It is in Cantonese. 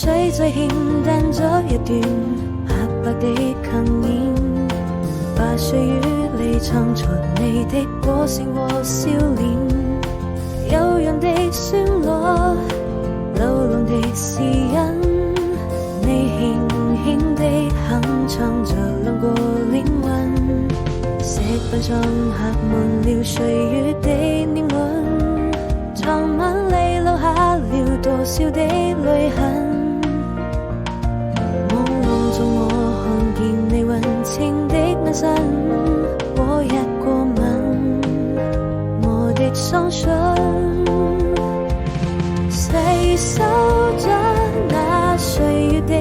水再欠淡咗一段白白的強顏，把歲月裏藏藏你的歌聲和笑臉，悠揚的旋律，流浪的詩音，你輕輕地哼唱着兩個靈魂，石板上刻滿了歲月的年輪，藏晚裏留下了多少的淚痕。朦朧中我看見你溫情的眼神和一個吻，我的雙唇細數着那歲月的